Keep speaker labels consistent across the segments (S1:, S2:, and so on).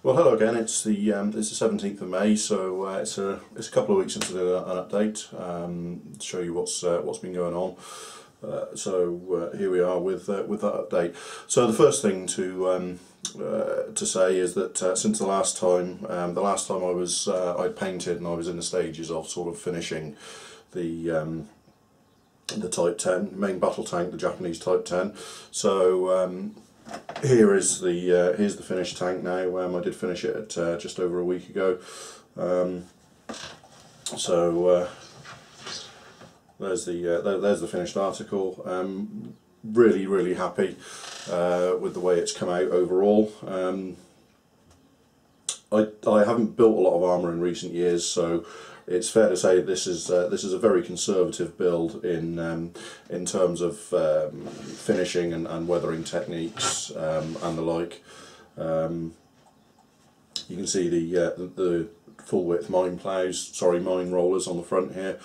S1: Well, hello again. It's the 17th of May, so it's a couple of weeks since I did an update to show you what's been going on. Here we are with that update. So the first thing to say is that since the last time I painted and I was in the stages of sort of finishing the Type 10 main battle tank, the Japanese Type 10. So here's the finished tank now. I did finish it at just over a week ago. There's the finished article. Really happy with the way it's come out overall. I haven't built a lot of armour in recent years, so it's fair to say this is a very conservative build in terms of finishing and weathering techniques and the like. You can see the full width mine rollers on the front here.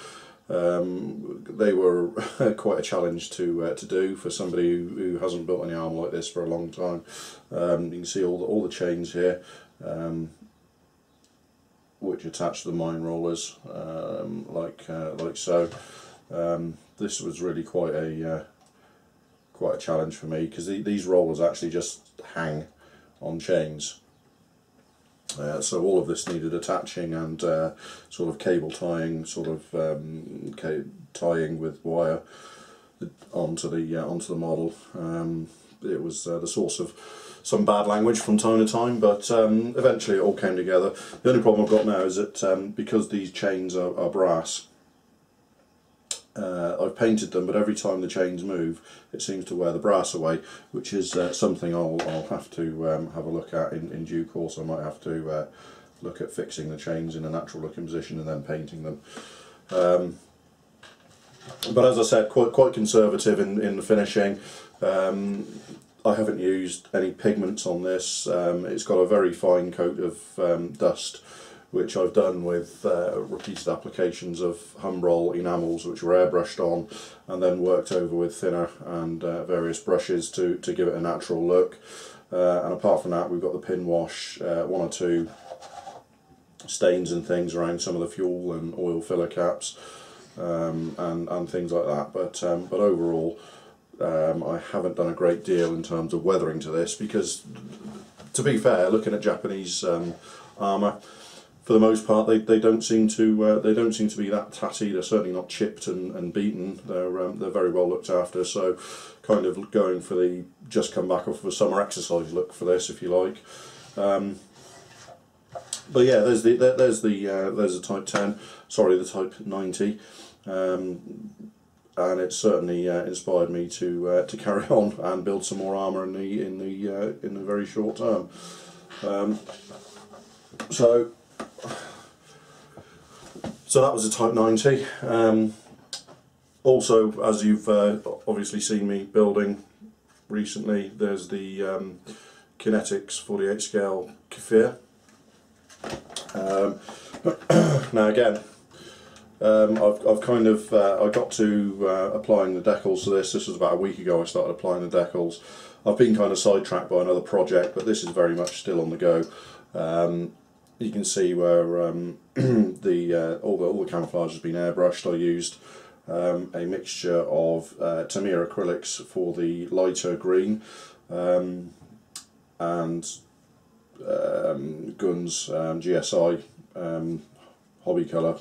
S1: They were quite a challenge to do for somebody who hasn't built any armour like this for a long time. You can see all the chains here, which attach to the mine rollers, like so. This was really quite a challenge for me, because these rollers actually just hang on chains. So all of this needed attaching and sort of cable tying, tying with wire onto the model. It was the source of some bad language from time to time, but eventually it all came together. The only problem I've got now is that because these chains are brass, I've painted them, but every time the chains move it seems to wear the brass away, which is something I'll have to have a look at in due course. I might have to look at fixing the chains in a natural looking position and then painting them. But as I said, quite conservative in the finishing. I haven't used any pigments on this. It's got a very fine coat of dust, which I've done with repeated applications of Humbrol enamels, which were airbrushed on and then worked over with thinner and various brushes to give it a natural look. And apart from that, we've got the pin wash, one or two stains and things around some of the fuel and oil filler caps, and things like that. But overall, I haven't done a great deal in terms of weathering to this, because, to be fair, looking at Japanese armour, for the most part, they don't seem to be that tatty. They're certainly not chipped and beaten. They're very well looked after. So, kind of going for the just come back off of a summer exercise look for this, if you like. But yeah, there's the Type 10. Sorry, the Type 90. And it certainly inspired me to carry on and build some more armour in the very short term. So that was a Type 90. Also, as you've obviously seen me building recently, there's the Kinetics 48 scale Kfir. Now again, I've kind of I got to applying the decals to this. This was about a week ago I started applying the decals. I've been kind of sidetracked by another project, but this is very much still on the go. You can see where all the camouflage has been airbrushed. I used a mixture of Tamiya acrylics for the lighter green and Guns GSI hobby colour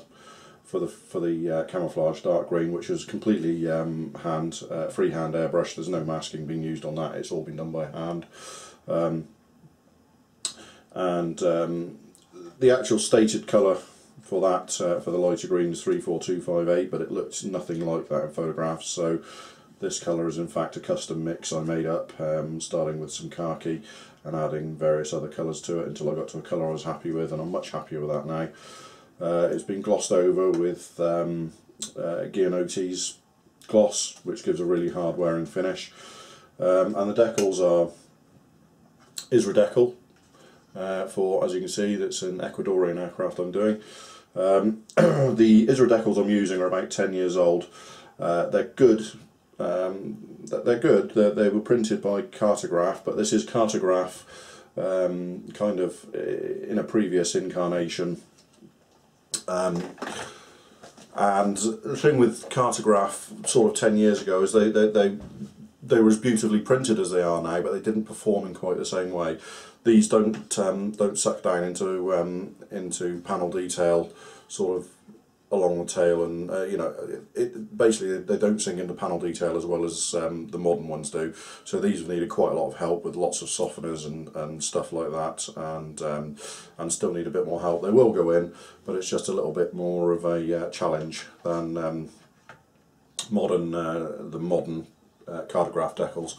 S1: for the camouflage dark green, which was completely freehand airbrush. There's no masking being used on that. It's all been done by hand. The actual stated colour for that, for the lighter green, is 34258, but it looks nothing like that in photographs. So this colour is in fact a custom mix I made up, starting with some khaki and adding various other colours to it until I got to a colour I was happy with, and I'm much happier with that now. It's been glossed over with Gianotti's gloss, which gives a really hard wearing finish. And the decals are Isra Decal. For, as you can see, that's an Ecuadorian aircraft I'm doing. The Isra decals I'm using are about 10 years old. They're good. They were printed by Cartograph, but this is Cartograph kind of in a previous incarnation. And the thing with Cartograph sort of 10 years ago is they were as beautifully printed as they are now, but they didn't perform in quite the same way. These don't suck down into panel detail sort of along the tail, and you know, basically they don't sink into panel detail as well as the modern ones do. So these have needed quite a lot of help with lots of softeners and stuff like that, and still need a bit more help. They will go in, but it's just a little bit more of a challenge than the modern Cartograph decals,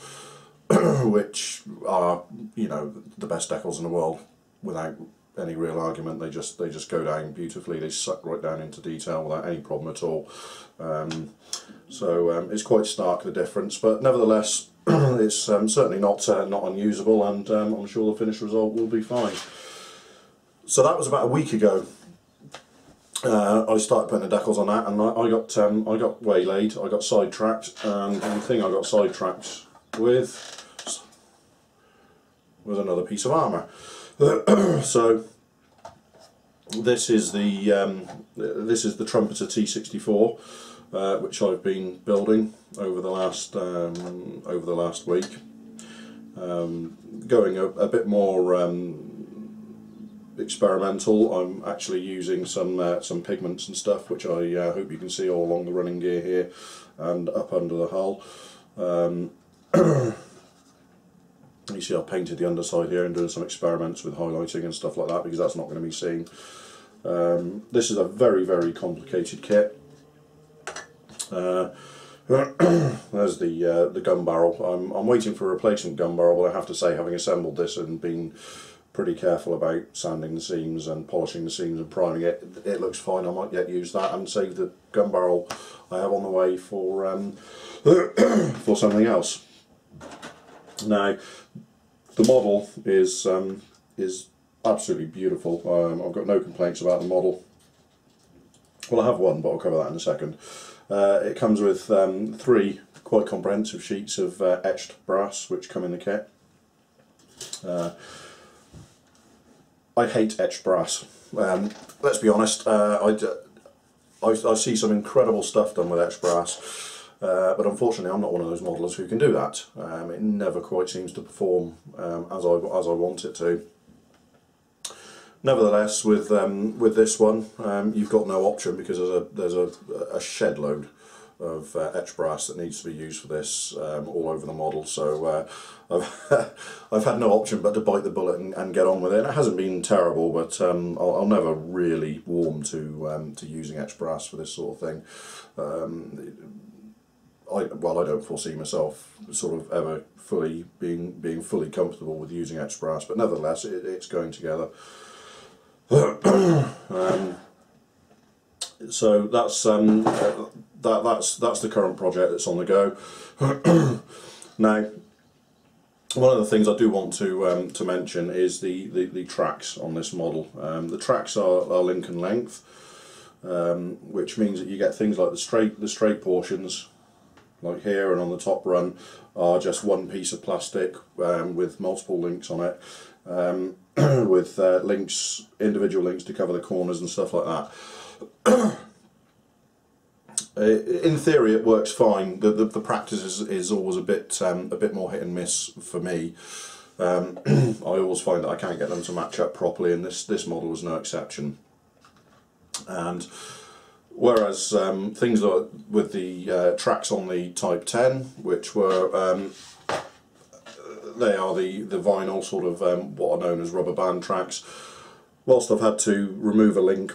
S1: which are, you know, the best decals in the world without any real argument. They just go down beautifully. They suck right down into detail without any problem at all. So it's quite stark, the difference, but nevertheless it's certainly not unusable, and I'm sure the finished result will be fine. So that was about a week ago. I started putting the decals on that, and I got waylaid, I got sidetracked, and the thing I got sidetracked with was another piece of armour. So this is the Trumpeter T64, which I've been building over the last week, going a bit more experimental. I'm actually using some pigments and stuff, which I hope you can see all along the running gear here and up under the hull. You see I've painted the underside here and doing some experiments with highlighting and stuff like that, because that's not going to be seen. This is a very, very complicated kit. There's the gun barrel. I'm waiting for a replacement gun barrel, but I have to say, having assembled this and been pretty careful about sanding the seams and polishing the seams and priming it, it looks fine. I might yet use that and save the gun barrel I have on the way for for something else. Now, the model is absolutely beautiful. I've got no complaints about the model. Well, I have one, but I'll cover that in a second. It comes with 3 quite comprehensive sheets of etched brass, which come in the kit. I hate etched brass. Let's be honest. I see some incredible stuff done with etched brass. But unfortunately I'm not one of those modelers who can do that. It never quite seems to perform as I want it to. Nevertheless, with this one, you've got no option, because there's a shed load of etched brass that needs to be used for this all over the model. So I've had no option but to bite the bullet and get on with it. And it hasn't been terrible, but I'll never really warm to using etched brass for this sort of thing. I don't foresee myself sort of ever being fully comfortable with using etched brass, but nevertheless it's going together. So that's the current project that's on the go. Now, one of the things I do want to mention is the tracks on this model. The tracks are Lincoln length, which means that you get things like the straight portions, like here, and on the top run are just one piece of plastic with multiple links on it, with individual links to cover the corners and stuff like that. In theory it works fine. The practice is always a bit more hit and miss for me. I always find that I can't get them to match up properly, and this model was no exception. And whereas things like with the tracks on the Type 10, which were they are the vinyl sort of what are known as rubber band tracks. Whilst I've had to remove a link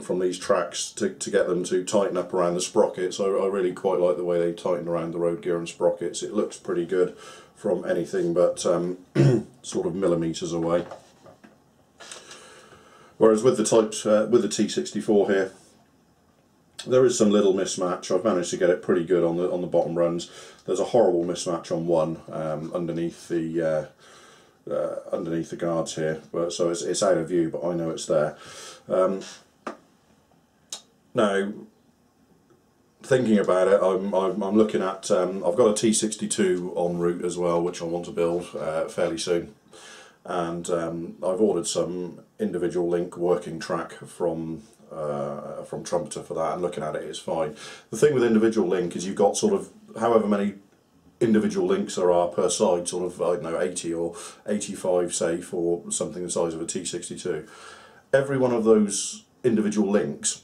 S1: from these tracks to get them to tighten up around the sprockets, I really quite like the way they tighten around the road gear and sprockets. It looks pretty good from anything but sort of millimetres away. Whereas with the T64 here, there is some little mismatch. I've managed to get it pretty good on the bottom runs. There's a horrible mismatch on one underneath the guards here, so it's out of view, but I know it's there. Now, thinking about it, I'm looking at I've got a T62 en route as well, which I want to build fairly soon. and I've ordered some individual link working track from Trumpeter for that, and looking at it, it's fine. The thing with individual link is you've got sort of however many individual links there are per side, sort of, I don't know, 80 or 85 say, for something the size of a T62. Every one of those individual links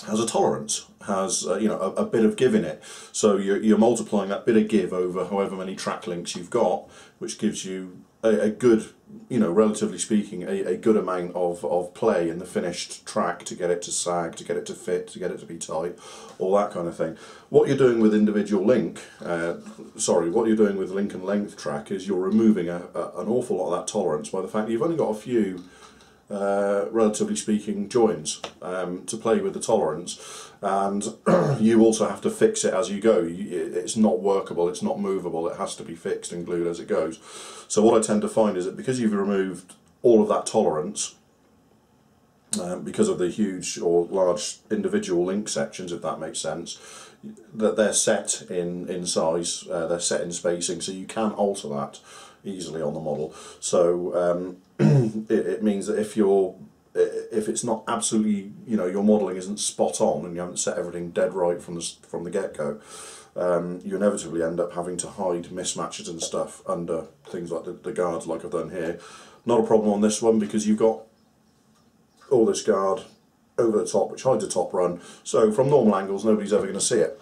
S1: has a tolerance, has you know, a bit of give in it. So you're multiplying that bit of give over however many track links you've got, which gives you a good, you know, relatively speaking, a good amount of play in the finished track to get it to sag, to get it to fit, to get it to be tight, all that kind of thing. What you're doing with individual link, what you're doing with link and length track is you're removing an awful lot of that tolerance by the fact that you've only got a few relatively speaking joins to play with the tolerance, and you also have to fix it as you go. It's not workable, it's not movable, it has to be fixed and glued as it goes. So what I tend to find is that because you've removed all of that tolerance, because of the huge or large individual link sections, if that makes sense, that they're set in size, they're set in spacing, so you can alter that easily on the model. So it means that if it's not absolutely, you know, your modelling isn't spot on and you haven't set everything dead right from the get-go, you inevitably end up having to hide mismatches and stuff under things like the guards, like I've done here. Not a problem on this one because you've got all this guard over the top which hides the top run, so from normal angles nobody's ever going to see it.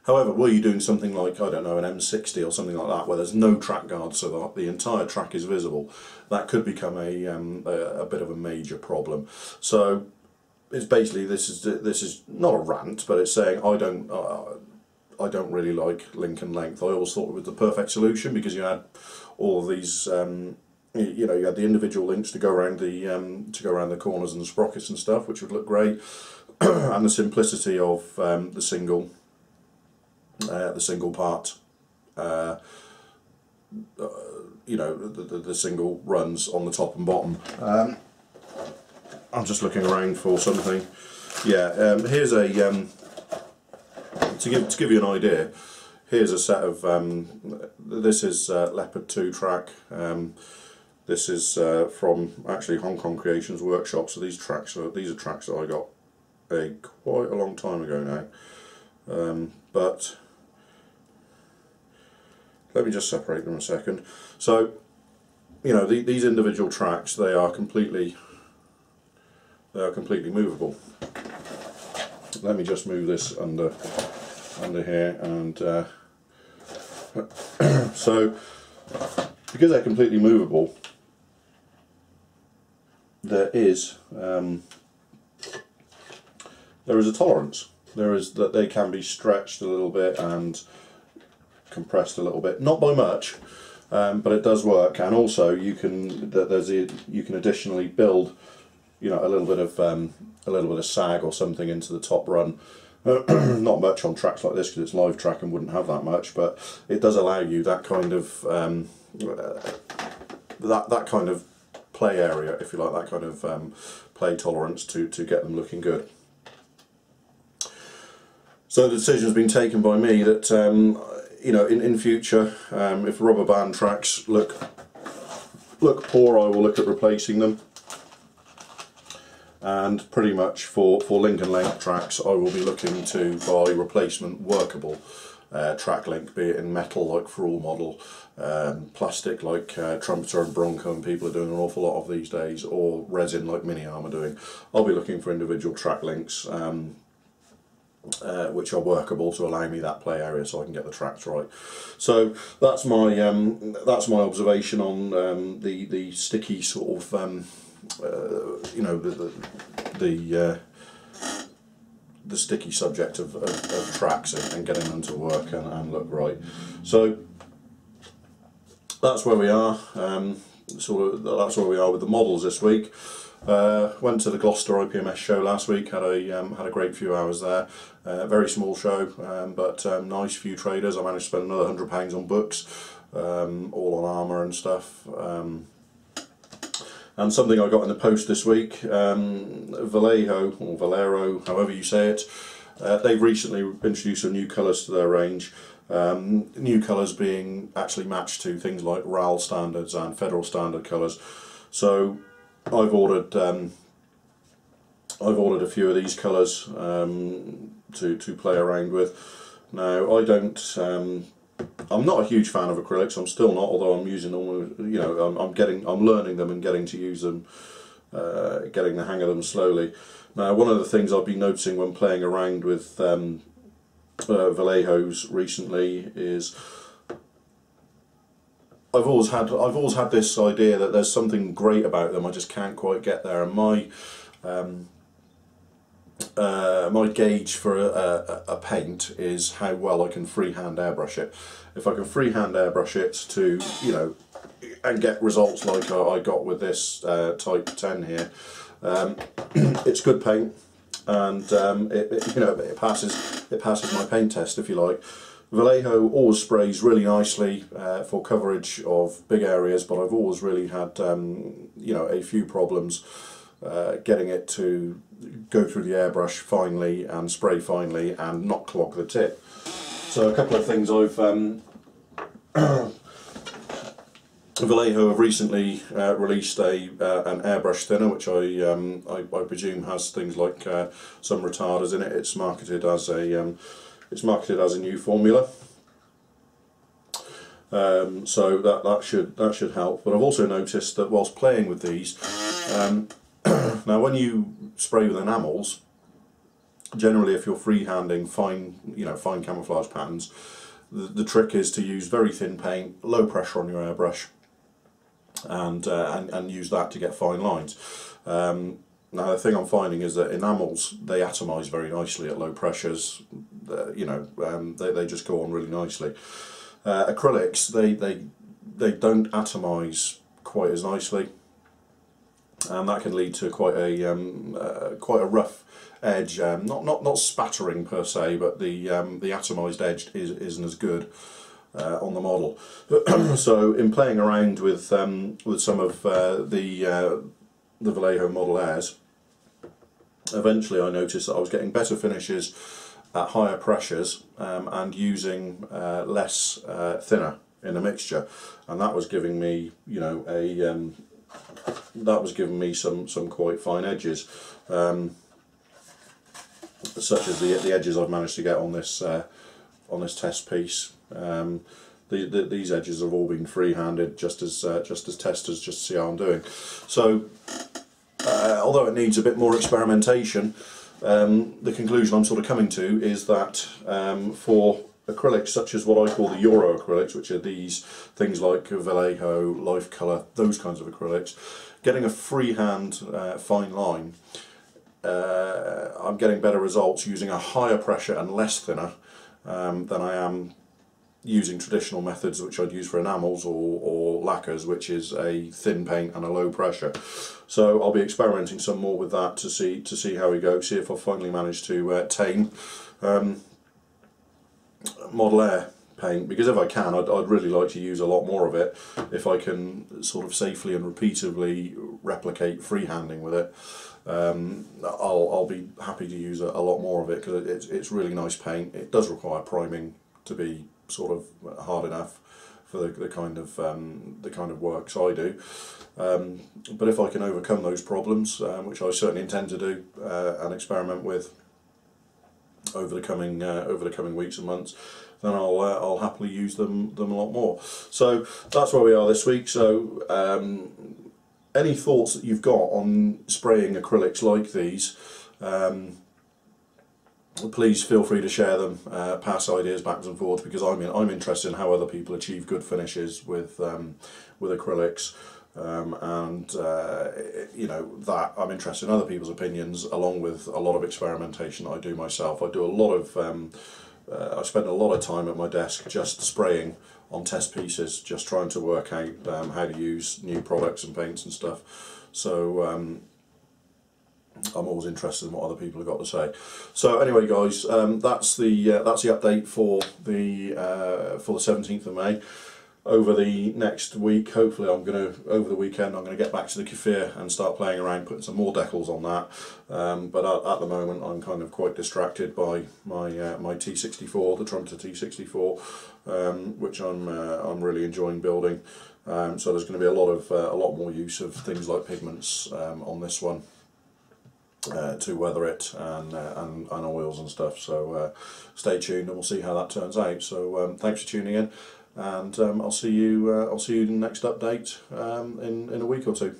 S1: However, were you doing something like, I don't know, an M60 or something like that, where there's no track guard so that the entire track is visible, that could become a bit of a major problem. So it's basically, this is not a rant, but it's saying I don't really like link and length. I always thought it was the perfect solution because you had all of these, you know, you had the individual links to go around the corners and the sprockets and stuff, which would look great, and the simplicity of the single part, you know, the single runs on the top and bottom. I'm just looking around for something. Yeah, here's a to give you an idea. Here's a set of this is Leopard 2 track. This is from actually Hong Kong Creations Workshop. So these are tracks that I got quite a long time ago now. But let me just separate them a second. So, you know, these individual tracks, they are completely movable. Let me just move this under here, and so because they're completely movable, there is a tolerance. There is that they can be stretched a little bit and compressed a little bit, not by much, but it does work. And also you can additionally build, you know, a little bit of sag or something into the top run. Not much on tracks like this because it's live track and wouldn't have that much, but it does allow you that kind of that kind of play area, if you like, that kind of play tolerance to get them looking good. So the decision has been taken by me that you know, in future, if rubber band tracks look poor, I will look at replacing them. And pretty much for link and length tracks, I will be looking to buy replacement workable track link, be it in metal like Fruel model, plastic like Trumpeter and Bronco, and people are doing an awful lot of these days, or resin like Mini Arm are doing. I'll be looking for individual track links which are workable to allow me that play area so I can get the tracks right. So that's my observation on the sticky sort of you know, the sticky subject of tracks and getting them to work and look right. So that's where we are. That's where we are with the models this week. Went to the Gloucester IPMS show last week. Had a great few hours there. Very small show, but nice few traders. I managed to spend another £100 on books, all on armour and stuff. And something I got in the post this week, Vallejo, or Valero, however you say it, they've recently introduced some new colours to their range. New colours being actually matched to things like RAL standards and federal standard colours. So I've ordered a few of these colours to play around with. Now I'm not a huge fan of acrylics. I'm still not, although I'm using them. You know, I'm learning them and getting to use them, getting the hang of them slowly. Now, one of the things I've been noticing when playing around with Vallejos recently is I've always had this idea that there's something great about them. I just can't quite get there, and my gauge for a paint is how well I can freehand airbrush it. If I can freehand airbrush it to, you know, and get results like I got with this Type 10 here, it's good paint, and it passes my paint test, if you like. Vallejo always sprays really nicely for coverage of big areas, but I've always really had a few problems getting it to go through the airbrush finely and spray finely and not clog the tip. So a couple of things Vallejo have recently released an airbrush thinner, which I presume has things like some retarders in it. It's marketed as a new formula, so that should help. But I've also noticed that whilst playing with these, now when you spray with enamels, generally if you're freehanding fine camouflage patterns, the trick is to use very thin paint, low pressure on your airbrush, and use that to get fine lines. Now the thing I'm finding is that enamels, they atomise very nicely at low pressures. They just go on really nicely. Acrylics, they don't atomise quite as nicely, and that can lead to quite a rough edge. Not spattering per se, but the atomised edge isn't as good on the model. So in playing around with some of the Vallejo Model Airs, eventually I noticed that I was getting better finishes at higher pressures and using less thinner in the mixture, and that was giving me some quite fine edges, such as the edges I've managed to get on this test piece. These edges have all been free-handed just as testers, just to see how I'm doing. So although it needs a bit more experimentation, the conclusion I'm sort of coming to is that for acrylics such as what I call the Euro acrylics, which are these things like Vallejo, Life Colour, those kinds of acrylics, getting a freehand fine line, I'm getting better results using a higher pressure and less thinner than I am using traditional methods which I'd use for enamels or lacquers, which is a thin paint and a low pressure. So I'll be experimenting some more with that to see how we go, see if I finally manage to tame Model Air paint, because if I can, I'd really like to use a lot more of it if I can sort of safely and repeatably replicate freehanding with it. I'll be happy to use a lot more of it, because it's really nice paint. It does require priming to be sort of hard enough for the kind of works I do. But if I can overcome those problems, which I certainly intend to do and experiment with over the coming weeks and months, then I'll happily use them a lot more. So that's where we are this week. So any thoughts that you've got on spraying acrylics like these, please feel free to share them, pass ideas backwards and forwards, because I'm interested in how other people achieve good finishes with acrylics, that I'm interested in other people's opinions, along with a lot of experimentation that I do myself. I do a lot of I spend a lot of time at my desk just spraying on test pieces, just trying to work out how to use new products and paints and stuff. So I'm always interested in what other people have got to say. So anyway, guys, that's the update for the 17th of May. over the next week, hopefully over the weekend, I'm going to get back to the Kfir and start playing around, putting some more decals on that. But at the moment, I'm kind of quite distracted by my T64, the Trumpeter T64, which I'm really enjoying building. So there's going to be a lot more use of things like pigments on this one to weather it, and oils and stuff. So stay tuned, and we'll see how that turns out. So thanks for tuning in. And I'll see you in the next update in a week or two.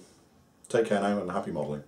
S1: Take care now, and happy modelling.